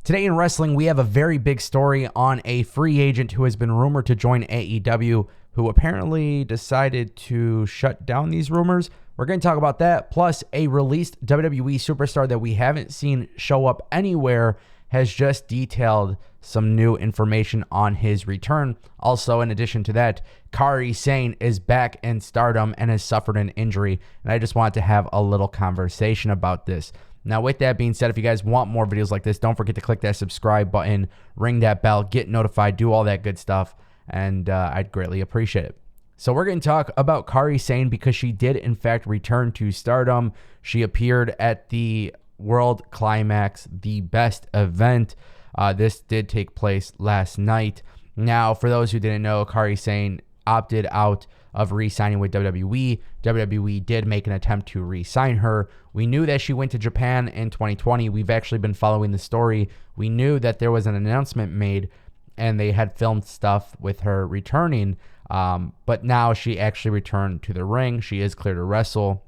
Today in wrestling, we have a very big story on a free agent who has been rumored to join AEW, who apparently decided to shut down these rumors. We're going to talk about that, plus a released WWE superstar that we haven't seen show up anywhere has just detailed some new information on his return. Also, in addition to that, Kairi Sane is back in Stardom and has suffered an injury, and I just wanted to have a little conversation about this. Now, with that being said, if you guys want more videos like this, don't forget to click that subscribe button, ring that bell, get notified, do all that good stuff, and I'd greatly appreciate it. So we're going to talk about Kairi Sane because she did, in fact, return to Stardom. She appeared at the World Climax, the best event. This did take place last night. Now, for those who didn't know, Kairi Sane opted out of re-signing with WWE. WWE did make an attempt to re-sign her. We knew that she went to Japan in 2020. We've actually been following the story. We knew that there was an announcement made and they had filmed stuff with her returning. But now she actually returned to the ring. She is clear to wrestle.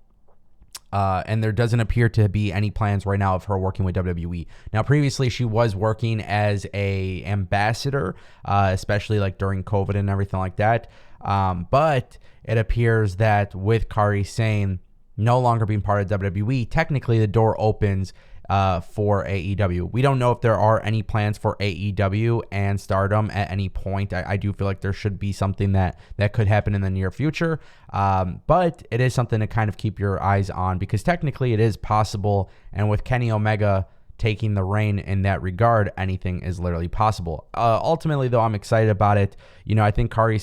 And there doesn't appear to be any plans right now of her working with WWE. Now, previously, she was working as a ambassador, especially like during COVID and everything like that. But it appears that with Kairi Sane no longer being part of WWE, technically the door opens for AEW. We don't know if there are any plans for AEW and Stardom at any point. I do feel like there should be something that could happen in the near future. But it is something to kind of keep your eyes on because technically it is possible. And with Kenny Omega taking the reign in that regard, anything is literally possible. Ultimately, though, I'm excited about it. You know, I think Kairi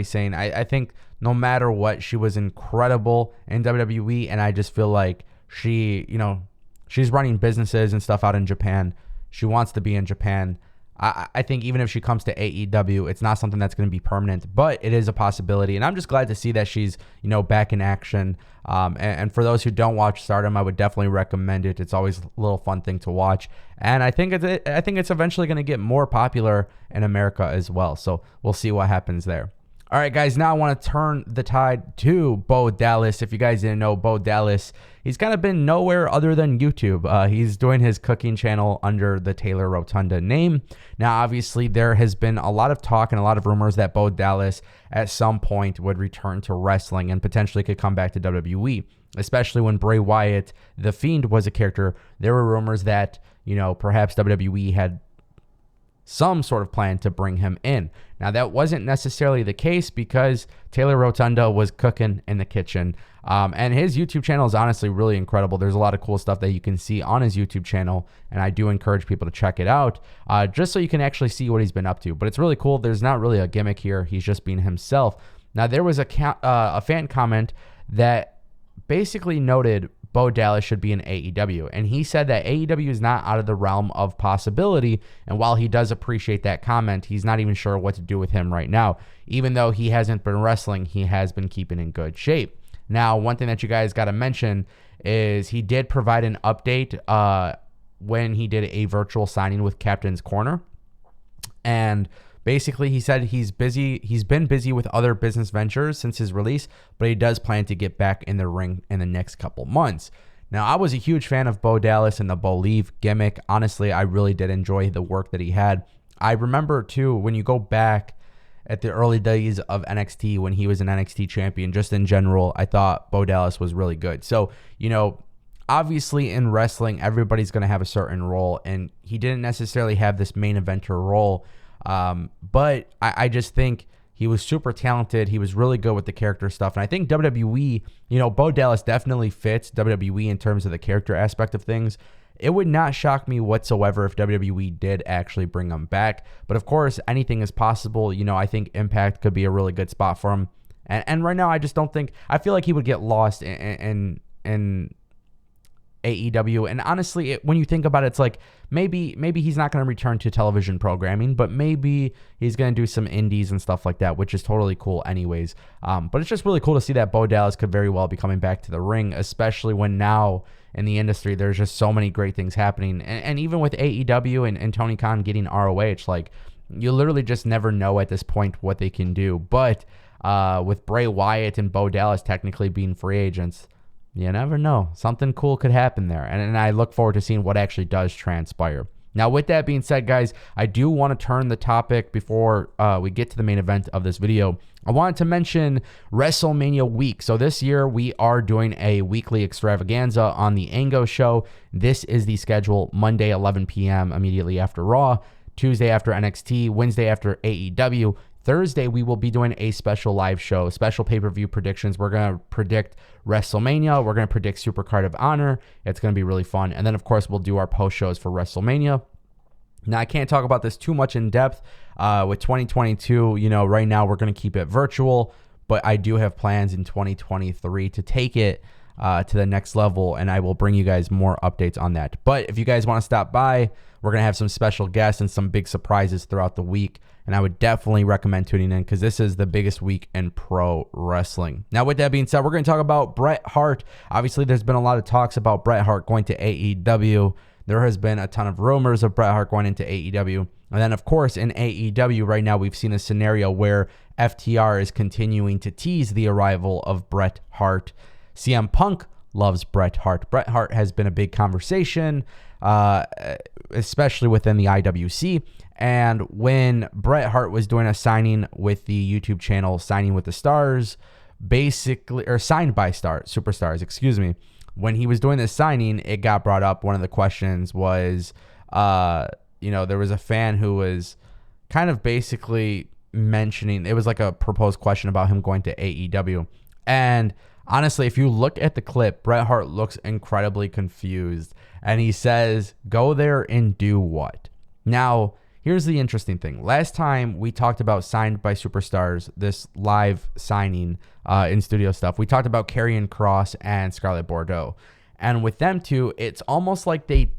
Sane. I think no matter what, she was incredible in WWE. And I just feel like she's running businesses and stuff out in Japan. She wants to be in Japan. I think even if she comes to AEW, it's not something that's going to be permanent, but it is a possibility. And I'm just glad to see that she's, back in action. And for those who don't watch Stardom, I would definitely recommend it. It's always a little fun thing to watch. And I think it's eventually going to get more popular in America as well. So we'll see what happens there. All right, guys, now I want to turn the tide to Bo Dallas. If you guys didn't know, Bo Dallas, he's kind of been nowhere other than YouTube. He's doing his cooking channel under the Taylor Rotunda name. Now, obviously, there has been a lot of talk and a lot of rumors that Bo Dallas at some point would return to wrestling and potentially could come back to WWE, especially when Bray Wyatt, The Fiend, was a character. There were rumors that, perhaps WWE had some sort of plan to bring him in. Now, that wasn't necessarily the case because Taylor Rotunda was cooking in the kitchen. And his YouTube channel is honestly really incredible. There's a lot of cool stuff that you can see on his YouTube channel, and I do encourage people to check it out just so you can actually see what he's been up to. But it's really cool. There's not really a gimmick here. He's just being himself. Now, there was a fan comment that basically noted Bo Dallas should be in AEW. And he said that AEW is not out of the realm of possibility. And while he does appreciate that comment, he's not even sure what to do with him right now. Even though he hasn't been wrestling, he has been keeping in good shape. Now, one thing that you guys got to mention is he did provide an update when he did a virtual signing with Captain's Corner. And basically, he said he's busy. He's been busy with other business ventures since his release, but he does plan to get back in the ring in the next couple months. Now, I was a huge fan of Bo Dallas and the Bo Leave gimmick. Honestly, I really did enjoy the work that he had. I remember, too, when you go back at the early days of NXT, when he was an NXT champion, just in general, I thought Bo Dallas was really good. So, obviously in wrestling, everybody's going to have a certain role, and he didn't necessarily have this main eventer role. But I just think he was super talented. He was really good with the character stuff. And I think WWE, Bo Dallas definitely fits WWE in terms of the character aspect of things. It would not shock me whatsoever if WWE did actually bring him back. But of course, anything is possible. I think Impact could be a really good spot for him. And right now, I just don't think, I feel like he would get lost in AEW. And honestly, when you think about it, it's like maybe he's not going to return to television programming, but maybe he's going to do some indies and stuff like that, which is totally cool anyways. But it's just really cool to see that Bo Dallas could very well be coming back to the ring, especially when now in the industry there's just so many great things happening. And even with AEW and Tony Khan getting ROH, like, you literally just never know at this point what they can do. But with Bray Wyatt and Bo Dallas technically being free agents, You never know. Something cool could happen there. And I look forward to seeing what actually does transpire. Now, with that being said, guys, I do want to turn the topic before we get to the main event of this video. I wanted to mention WrestleMania week. So this year we are doing a weekly extravaganza on TheAngoShow. This is the schedule: Monday, 11 p.m. immediately after Raw, Tuesday after NXT, Wednesday after AEW. Thursday, we will be doing a special live show, special pay-per-view predictions. We're going to predict WrestleMania. We're going to predict Supercard of Honor. It's going to be really fun. And then, of course, we'll do our post shows for WrestleMania. Now, I can't talk about this too much in depth with 2022. Right now we're going to keep it virtual, but I do have plans in 2023 to take it to the next level, and I will bring you guys more updates on that. But if you guys want to stop by, we're going to have some special guests and some big surprises throughout the week, and I would definitely recommend tuning in because this is the biggest week in pro wrestling. Now, with that being said, we're going to talk about Bret Hart. Obviously, there's been a lot of talks about Bret Hart going to AEW. There has been a ton of rumors of Bret Hart going into AEW. And then, of course, in AEW right now, we've seen a scenario where FTR is continuing to tease the arrival of Bret Hart. CM Punk loves Bret Hart. Bret Hart has been a big conversation, especially within the IWC. And when Bret Hart was doing a signing with the YouTube channel, Signing with the Stars, or Signed by Superstars, when he was doing this signing, it got brought up. One of the questions was, there was a fan who was kind of basically mentioning, it was like a proposed question about him going to AEW. And honestly, if you look at the clip, Bret Hart looks incredibly confused. And he says, go there and do what? Now, here's the interesting thing. Last time we talked about Signed by Superstars, this live signing in studio stuff, we talked about Karrion Kross and Scarlett Bordeaux. And with them two, it's almost like they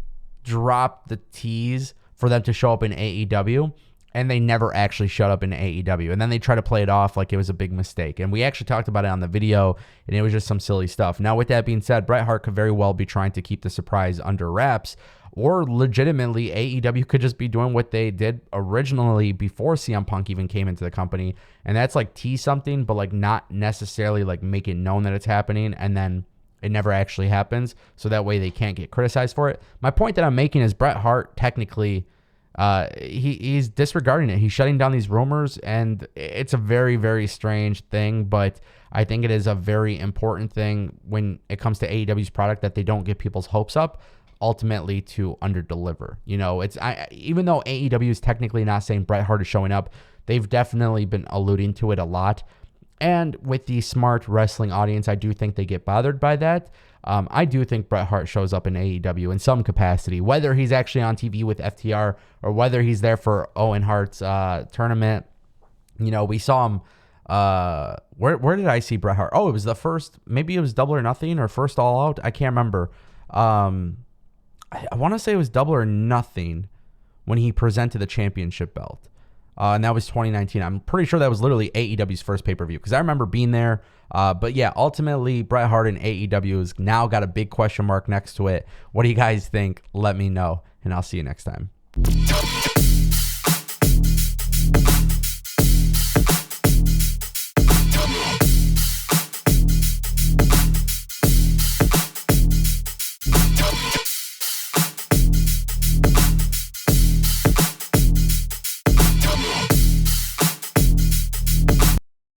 dropped the tease for them to show up in AEW, and they never actually showed up in AEW. And then they try to play it off like it was a big mistake. And we actually talked about it on the video, and it was just some silly stuff. Now, with that being said, Bret Hart could very well be trying to keep the surprise under wraps, or legitimately AEW could just be doing what they did originally before CM Punk even came into the company. And that's like tease something, but like not necessarily like make it known that it's happening, and then it never actually happens. So that way they can't get criticized for it. My point that I'm making is Bret Hart technically, he's disregarding it. He's shutting down these rumors, and it's a very, very strange thing, but I think it is a very important thing when it comes to AEW's product that they don't get people's hopes up, ultimately to underdeliver. Even though AEW is technically not saying Bret Hart is showing up, they've definitely been alluding to it a lot. And with the smart wrestling audience, I do think they get bothered by that. I do think Bret Hart shows up in AEW in some capacity, whether he's actually on TV with FTR or whether he's there for Owen Hart's tournament. We saw him. Where did I see Bret Hart? Oh, it was the first. Maybe it was Double or Nothing or First All Out. I can't remember. I want to say it was Double or Nothing when he presented the championship belt. And that was 2019. I'm pretty sure that was literally AEW's first pay-per-view because I remember being there. But yeah, ultimately, Bret Hart and AEW has now got a big question mark next to it. What do you guys think? Let me know, and I'll see you next time.